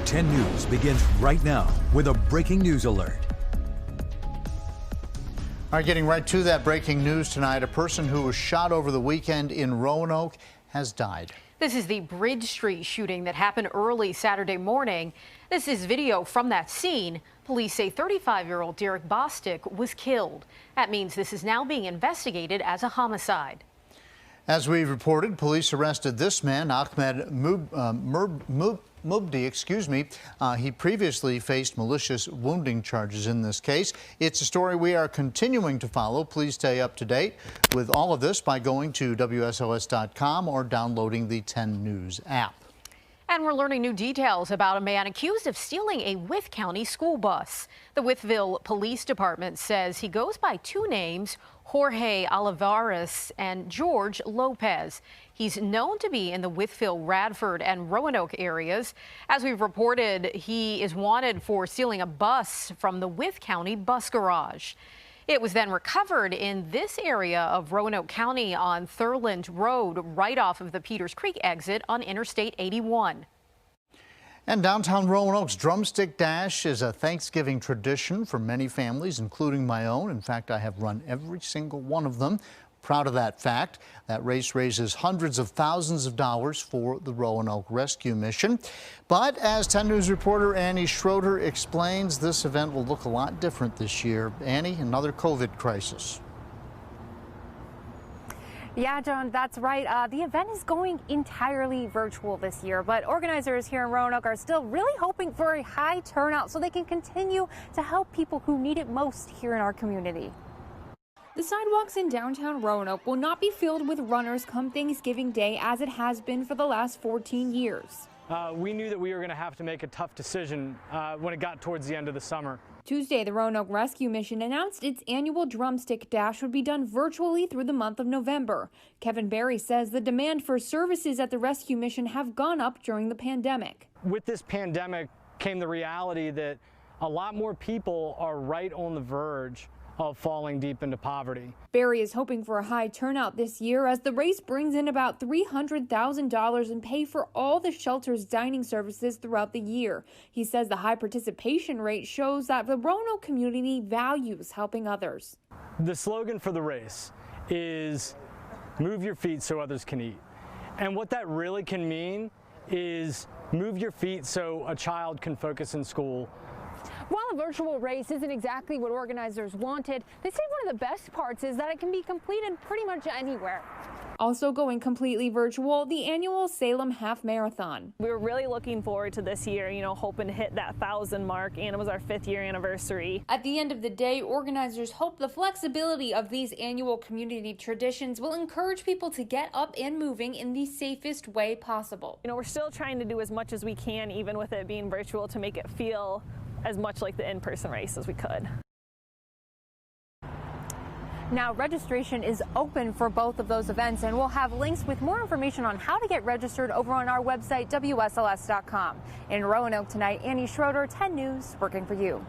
10 News begins right now with a breaking news alert. All right, getting right to that breaking news tonight. A person who was shot over the weekend in Roanoke has died. This is the Bridge Street shooting that happened early Saturday morning. This is video from that scene. Police say 35-year-old Derek Bostic was killed. That means this is now being investigated as a homicide. As we've reported, police arrested this man, Ahmed Mubdi, he previously faced malicious wounding charges in this case. It's a story we are continuing to follow. Please stay up to date with all of this by going to WSLS.com or downloading the 10 News app. And we're learning new details about a man accused of stealing a Wythe County school bus. The Wytheville Police Department says he goes by two names, Jorge Olivares and George Lopez. He's known to be in the Wytheville, Radford, and Roanoke areas. As we've reported, he is wanted for stealing a bus from the Wythe County bus garage. It was then recovered in this area of Roanoke County on Thurland Road, right off of the Peters Creek exit on Interstate 81. And downtown Roanoke's Drumstick Dash is a Thanksgiving tradition for many families, including my own. In fact, I have run every single one of them. Proud of that fact. That race raises hundreds of thousands of dollars for the Roanoke Rescue Mission. But as 10 News reporter Annie Schroeder explains, this event will look a lot different this year. Annie, another COVID crisis. Yeah, John, that's right. The event is going entirely virtual this year, but organizers here in Roanoke are still really hoping for a high turnout so they can continue to help people who need it most here in our community. The sidewalks in downtown Roanoke will not be filled with runners come Thanksgiving Day as it has been for the last 14 years. We knew that we were going to have to make a tough decision when it got towards the end of the summer. Tuesday, the Roanoke Rescue Mission announced its annual Drumstick Dash would be done virtually through the month of November. Kevin Berry says the demand for services at the rescue mission have gone up during the pandemic. With this pandemic came the reality that a lot more people are right on the verge of falling deep into poverty. Barry is hoping for a high turnout this year as the race brings in about $300,000 in pay for all the shelter's dining services throughout the year. He says the high participation rate shows that the Roanoke community values helping others. The slogan for the race is move your feet so others can eat. And what that really can mean is move your feet so a child can focus in school. While a virtual race isn't exactly what organizers wanted, they say one of the best parts is that it can be completed pretty much anywhere. Also going completely virtual, the annual Salem Half Marathon. We were really looking forward to this year, hoping to hit that 1,000 mark, and it was our 5th year anniversary. At the end of the day, organizers hope the flexibility of these annual community traditions will encourage people to get up and moving in the safest way possible. We're still trying to do as much as we can, even with it being virtual, to make it feel as much like the in-person race as we could. Now, registration is open for both of those events, and we'll have links with more information on how to get registered over on our website, WSLS.com. In Roanoke tonight, Annie Schroeder, 10 News, working for you.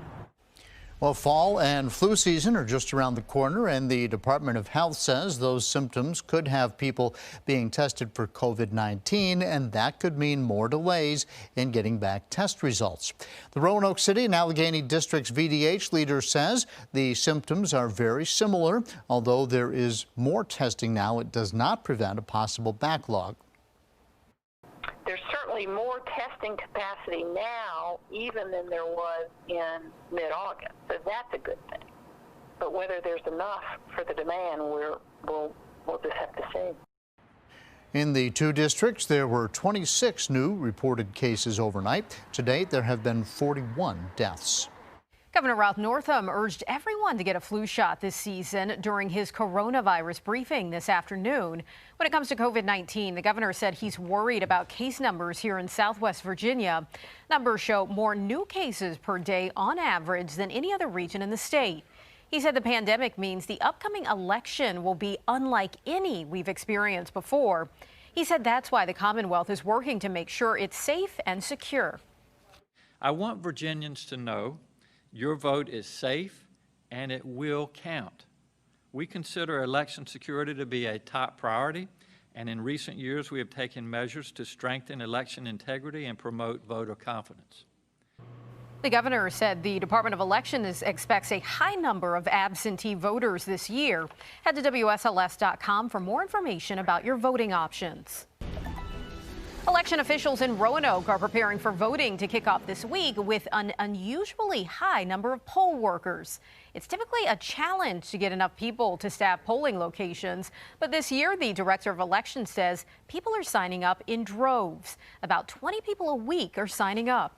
Well, fall and flu season are just around the corner, and the Department of Health says those symptoms could have people being tested for COVID-19, and that could mean more delays in getting back test results. The Roanoke City and Allegheny District's VDH leader says the symptoms are very similar. Although there is more testing now, it does not prevent a possible backlog. There's certainly more testing capacity now even than there was in mid-August, so that's a good thing. But whether there's enough for the demand, we'll just have to see. In the two districts, there were 26 new reported cases overnight. To date, there have been 41 deaths. Governor Ralph Northam urged everyone to get a flu shot this season during his coronavirus briefing this afternoon. When it comes to COVID-19, the governor said he's worried about case numbers here in Southwest Virginia. Numbers show more new cases per day on average than any other region in the state. He said the pandemic means the upcoming election will be unlike any we've experienced before. He said that's why the Commonwealth is working to make sure it's safe and secure. I want Virginians to know your vote is safe and it will count. We consider election security to be a top priority, And in recent years, we have taken measures to strengthen election integrity and promote voter confidence. The governor said the Department of Elections expects a high number of absentee voters this year. Head to WSLS.com for more information about your voting options. Election officials in Roanoke are preparing for voting to kick off this week with an unusually high number of poll workers. It's typically a challenge to get enough people to staff polling locations, but this year the director of elections says people are signing up in droves. About 20 people a week are signing up.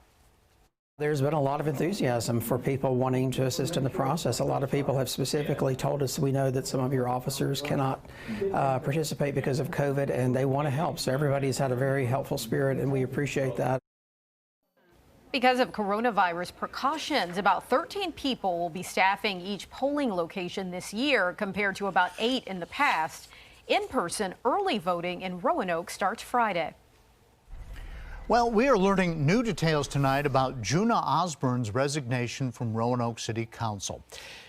There's been a lot of enthusiasm for people wanting to assist in the process. A lot of people have specifically told us, we know that some of your officers cannot participate because of COVID, and they want to help. So everybody's had a very helpful spirit, and we appreciate that. Because of coronavirus precautions, about 13 people will be staffing each polling location this year compared to about 8 in the past. In-person early voting in Roanoke starts Friday. Well, we are learning new details tonight about Juna Osborne's resignation from Roanoke City Council.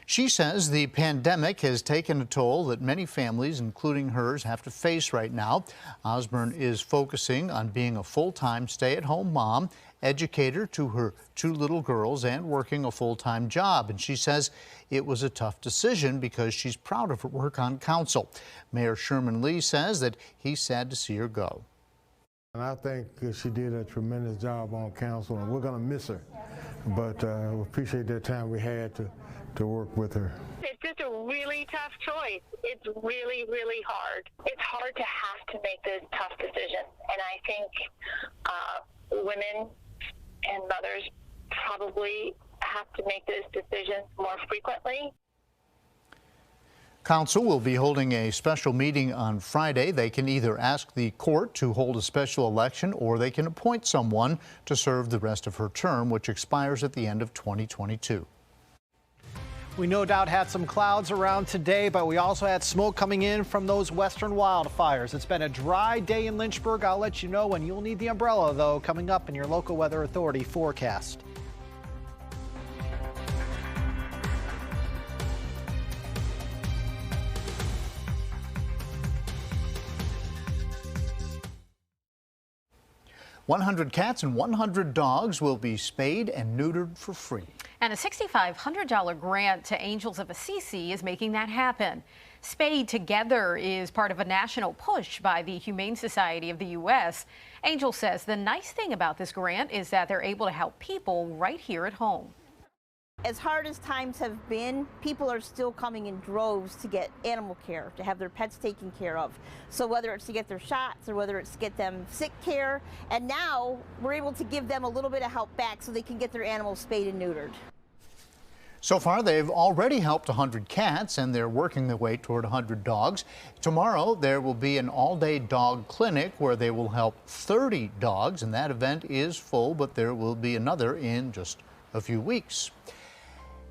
She says the pandemic has taken a toll that many families, including hers, have to face right now. Osborne is focusing on being a full-time stay-at-home mom, educator to her 2 little girls, and working a full-time job. And she says it was a tough decision because she's proud of her work on council. Mayor Sherman Lee says that he's sad to see her go. And I think she did a tremendous job on council, and we're going to miss her. But we appreciate that time we had to work with her. It's just a really tough choice. It's really, really hard. It's hard to have to make this tough decision. And I think women and mothers probably have to make this decision more frequently. Council will be holding a special meeting on Friday. They can either ask the court to hold a special election, or they can appoint someone to serve the rest of her term, which expires at the end of 2022. We no doubt had some clouds around today, but we also had smoke coming in from those western wildfires. It's been a dry day in Lynchburg. I'll let you know when you'll need the umbrella, though, coming up in your local weather authority forecast. $100 cats and 100 dogs will be spayed and neutered for free. And a $6,500 grant to Angels of Assisi is making that happen. Spayed Together is part of a national push by the Humane Society of the U.S. Angel says the nice thing about this grant is that they're able to help people right here at home. As hard as times have been, people are still coming in droves to get animal care, to have their pets taken care of. So whether it's to get their shots or whether it's to get them sick care, and now we're able to give them a little bit of help back so they can get their animals spayed and neutered. So far, they've already helped 100 cats, and they're working their way toward 100 dogs. Tomorrow, there will be an all-day dog clinic where they will help 30 dogs, and that event is full, but there will be another in just a few weeks.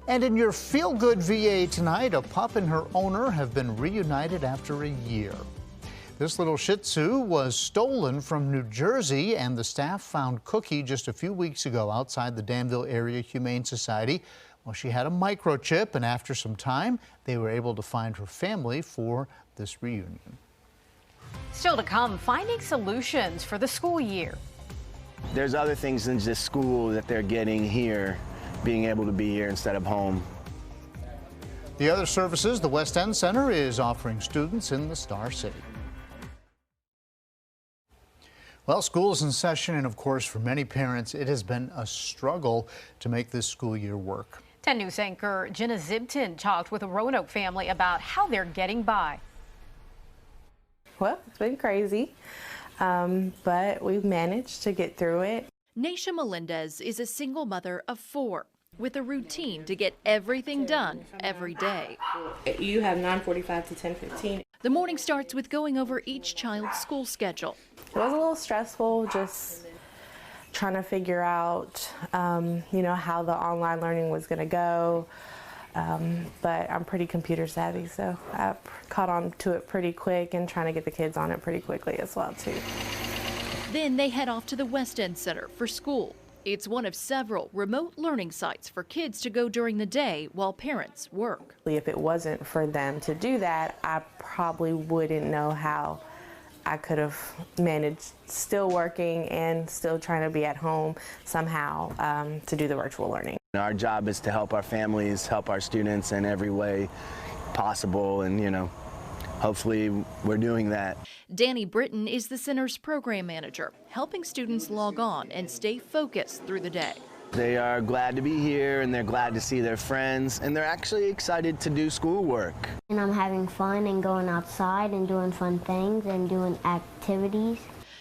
And in your feel-good VA tonight, a pup and her owner have been reunited after a year. This little Shih Tzu was stolen from New Jersey, and the staff found Cookie just a few weeks ago outside the Danville Area Humane Society. Well, she had a microchip, and after some time, they were able to find her family for this reunion. Still to come, finding solutions for the school year. There's other things than just school that they're getting here, being able to be here instead of home. The other services the West End Center is offering students in the Star City. Well, school is in session, and of course, for many parents, it has been a struggle to make this school year work. 10 News anchor Jenna Zibton talked with a Roanoke family about how they're getting by. Well, it's been crazy, but we've managed to get through it. Naisha Melendez is a single mother of 4 with a routine to get everything done every day. You have 9:45 to 10:15. The morning starts with going over each child's school schedule. It was a little stressful, just trying to figure out, how the online learning was going to go. But I'm pretty computer savvy, so I caught on to it pretty quick and trying to get the kids on it pretty quickly as well, too. Then they head off to the West End Center for school. It's one of several remote learning sites for kids to go during the day while parents work. If it wasn't for them to do that, I probably wouldn't know how I could have managed still working and still trying to be at home somehow to do the virtual learning. Our job is to help our families, help our students in every way possible, and hopefully we're doing that. Danny Britton is the center's program manager, helping students log on and stay focused through the day. They are glad to be here, and they're glad to see their friends, and they're actually excited to do schoolwork. And I'm having fun and going outside and doing fun things and doing activities.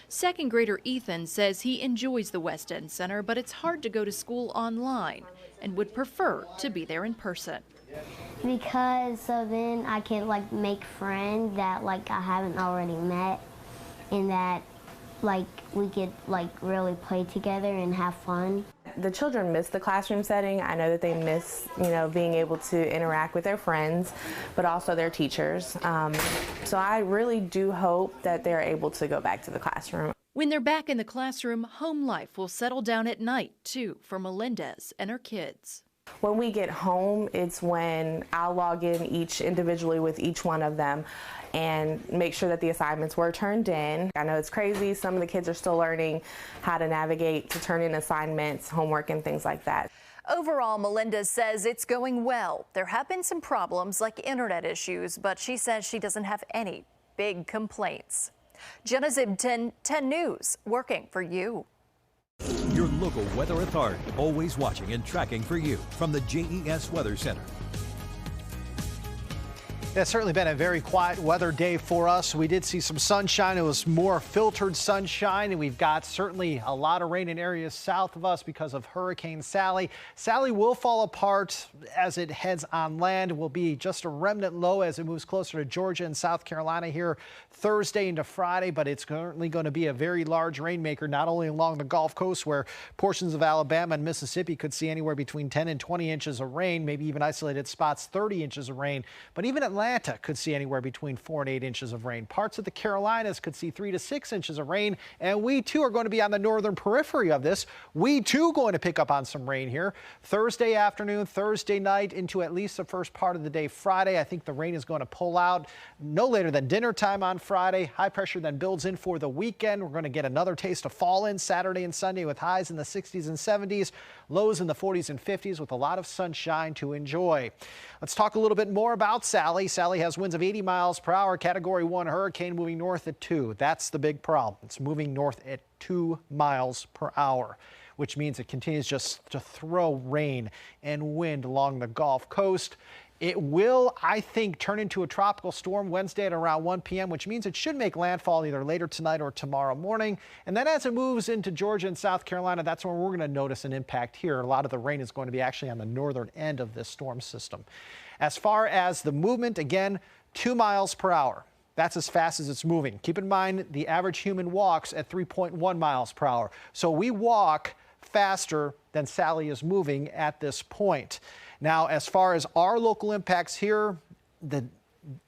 Second grader Ethan says he enjoys the West End Center, but it's hard to go to school online and would prefer to be there in person. Because so then I can make friends that I haven't already met, and that we could really play together and have fun. The children miss the classroom setting. I know that they miss, being able to interact with their friends, but also their teachers. So I really do hope that they're able to go back to the classroom. When they're back in the classroom, home life will settle down at night, too, for Melendez and her kids. When we get home, it's when I'll log in each individually with each one of them and make sure that the assignments were turned in. I know it's crazy. Some of the kids are still learning how to navigate to turn in assignments, homework, and things like that. Overall, Melendez says it's going well. There have been some problems like internet issues, but she says she doesn't have any big complaints. Jenna Zib, 10 News, working for you. Your local weather authority, always watching and tracking for you from the JES Weather Center. It's certainly been a very quiet weather day for us. We did see some sunshine. It was more filtered sunshine, and we've got certainly a lot of rain in areas south of us because of Hurricane Sally. Sally will fall apart as it heads on land. It will be just a remnant low as it moves closer to Georgia and South Carolina here Thursday into Friday, but it's certainly going to be a very large rainmaker, not only along the Gulf Coast where portions of Alabama and Mississippi could see anywhere between 10 and 20 inches of rain, maybe even isolated spots 30 inches of rain, but even Atlanta could see anywhere between 4 and 8 inches of rain. Parts of the Carolinas could see 3 to 6 inches of rain, and we too are going to be on the northern periphery of this. We too going to pick up on some rain here Thursday afternoon, Thursday night into at least the first part of the day Friday. I think the rain is going to pull out no later than dinner time on Friday. High pressure then builds in for the weekend. We're going to get another taste of fall in Saturday and Sunday with highs in the 60s and 70s, lows in the 40s and 50s with a lot of sunshine to enjoy. Let's talk a little bit more about Sally. Sally has winds of 80 miles per hour, Category 1 hurricane moving north at 2. That's the big problem. It's moving north at 2 miles per hour, which means it continues just to throw rain and wind along the Gulf Coast. It will, I think, turn into a tropical storm Wednesday at around 1 p.m., which means it should make landfall either later tonight or tomorrow morning. And then as it moves into Georgia and South Carolina, that's when we're going to notice an impact here. A lot of the rain is going to be actually on the northern end of this storm system. As far as the movement, again, 2 miles per hour. That's as fast as it's moving. Keep in mind, the average human walks at 3.1 miles per hour. So we walk faster than Sally is moving at this point. Now, as far as our local impacts here,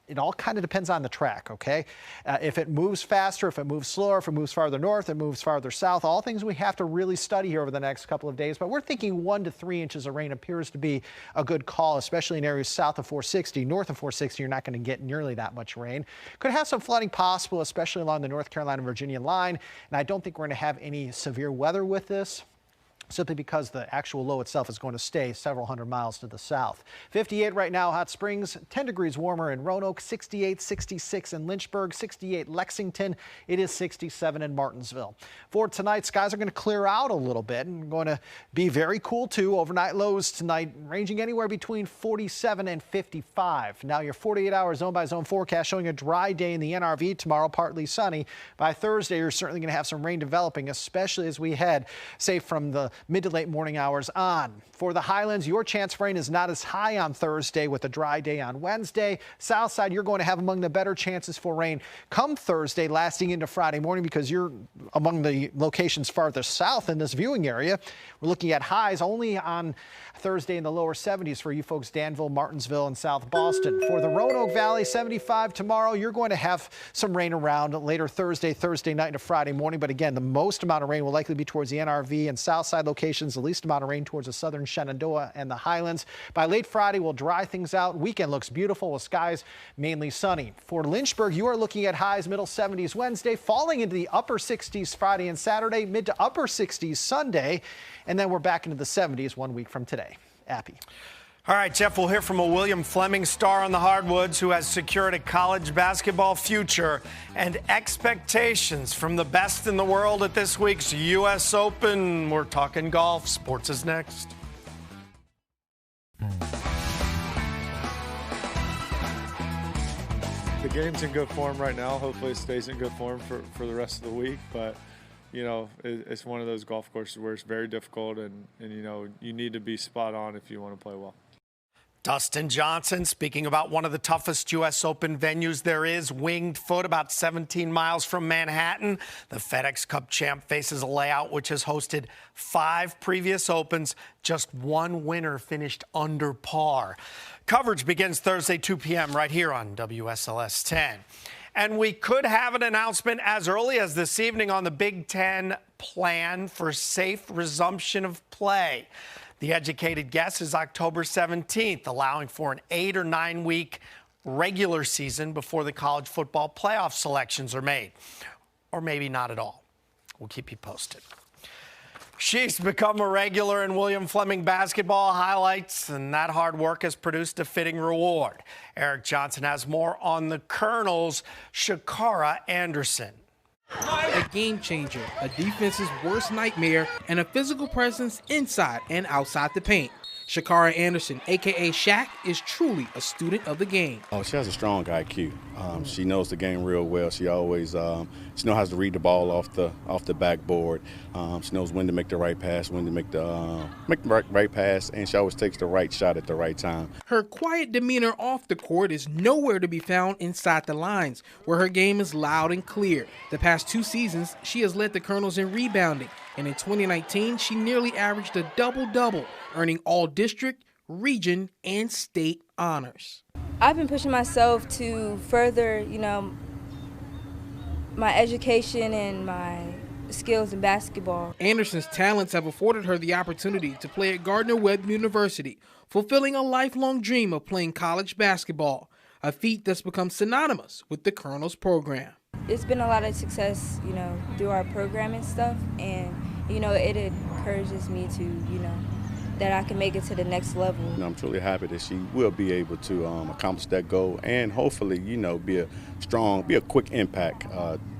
it all kind of depends on the track, okay? If it moves faster, if it moves slower, if it moves farther north, it moves farther south, all things we have to really study here over the next couple of days. But we're thinking 1 to 3 inches of rain appears to be a good call, especially in areas south of 460. North of 460, you're not going to get nearly that much rain. Could have some flooding possible, especially along the North Carolina-Virginia line. And I don't think we're going to have any severe weather with this, simply because the actual low itself is going to stay several hundred miles to the south. 58 right now, Hot Springs, 10 degrees warmer in Roanoke, 68, 66 in Lynchburg, 68 Lexington. It is 67 in Martinsville. For tonight, skies are going to clear out a little bit and going to be very cool too. Overnight lows tonight ranging anywhere between 47 and 55. Now your 48-hour zone by zone forecast showing a dry day in the NRV tomorrow, partly sunny. By Thursday, you're certainly going to have some rain developing, especially as we head, say, from the mid to late morning hours on. For the Highlands, your chance for rain is not as high on Thursday with a dry day on Wednesday. South side, you're going to have among the better chances for rain come Thursday, lasting into Friday morning because you're among the locations farthest south in this viewing area. We're looking at highs only on Thursday in the lower 70s for you folks, Danville, Martinsville, and South Boston. For the Roanoke Valley, 75 tomorrow. You're going to have some rain around later Thursday night into Friday morning. But again, the most amount of rain will likely be towards the NRV and south side locations, the least amount of rain towards the southern Shenandoah and the Highlands. By late Friday, we'll dry things out. Weekend looks beautiful with skies mainly sunny. For Lynchburg, you are looking at highs middle 70s Wednesday, falling into the upper 60s Friday and Saturday, mid to upper 60s Sunday, and then we're back into the 70s 1 week from today. Appy. All right, Jeff, we'll hear from a William Fleming star on the hardwoods who has secured a college basketball future and expectations from the best in the world at this week's U.S. Open. We're talking golf. Sports is next. The game's in good form right now. Hopefully it stays in good form for the rest of the week. But, you know, it's one of those golf courses where it's very difficult and, you know, you need to be spot on if you want to play well. Dustin Johnson speaking about one of the toughest U.S. Open venues there is, Winged Foot, about 17 miles from Manhattan. The FedEx Cup champ faces a layout which has hosted 5 previous Opens. Just one winner finished under par. Coverage begins Thursday, 2 p.m. right here on WSLS 10. And we could have an announcement as early as this evening on the Big Ten plan for safe resumption of play. The educated guess is October 17th, allowing for an 8 or 9 week regular season before the college football playoff selections are made. Or maybe not at all. We'll keep you posted. She's become a regular in William Fleming basketball highlights, and that hard work has produced a fitting reward. Eric Johnson has more on the Colonel's Shakara Anderson. A game changer, a defense's worst nightmare, and a physical presence inside and outside the paint. Shakara Anderson, a.k.a. Shaq, is truly a student of the game. Oh, she has a strong IQ. She knows the game real well. She always she knows how to read the ball off the backboard. She knows when to make the right pass, when to make the right pass, and she always takes the right shot at the right time. Her quiet demeanor off the court is nowhere to be found inside the lines, where her game is loud and clear. The past 2 seasons, she has led the Colonels in rebounding, and in 2019, she nearly averaged a double-double, earning all district, region, and state honors. I've been pushing myself to further, my education and my skills in basketball. Anderson's talents have afforded her the opportunity to play at Gardner-Webb University, fulfilling a lifelong dream of playing college basketball, a feat that's become synonymous with the Colonels program. It's been a lot of success, through our program and stuff, and, it encourages me to, that I can make it to the next level. I'm truly happy that she will be able to accomplish that goal and hopefully, be a quick impact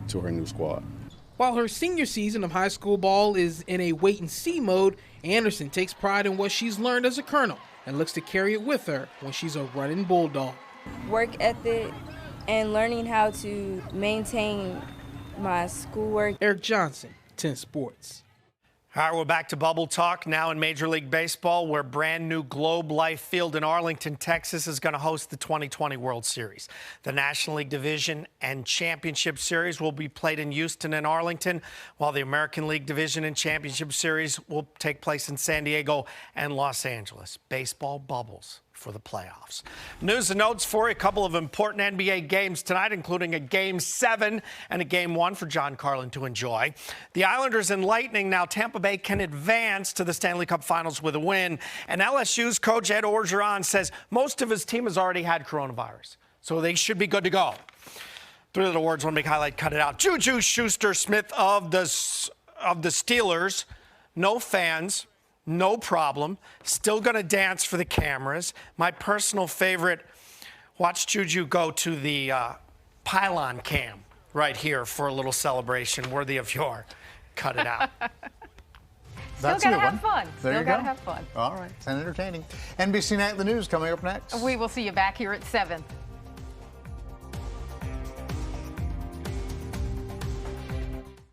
to her new squad. While her senior season of high school ball is in a wait-and-see mode, Anderson takes pride in what she's learned as a Colonel and looks to carry it with her when she's a running bulldog. Work ethic and learning how to maintain my schoolwork. Eric Johnson, 10 Sports. All right, we're back to Bubble Talk now in Major League Baseball, where brand new Globe Life Field in Arlington, Texas is going to host the 2020 World Series. The National League Division and Championship Series will be played in Houston and Arlington, while the American League Division and Championship Series will take place in San Diego and Los Angeles. Baseball bubbles for the playoffs. News and notes for you. A couple of important NBA games tonight, including a Game 7 and a Game 1 for John Carlin to enjoy. The Islanders and Lightning, now Tampa Bay can advance to the Stanley Cup Finals with a win. And LSU's coach Ed Orgeron says most of his team has already had coronavirus, so they should be good to go. 3 little words, one big highlight, cut it out. Juju Schuster-Smith of the Steelers, no fans. No problem. Still going to dance for the cameras. My personal favorite, watch Juju go to the pylon cam right here for a little celebration worthy of your cut it out. Still got to have fun. There you got to go. have fun. All right. It's entertaining. NBC Nightly News coming up next. We will see you back here at 7.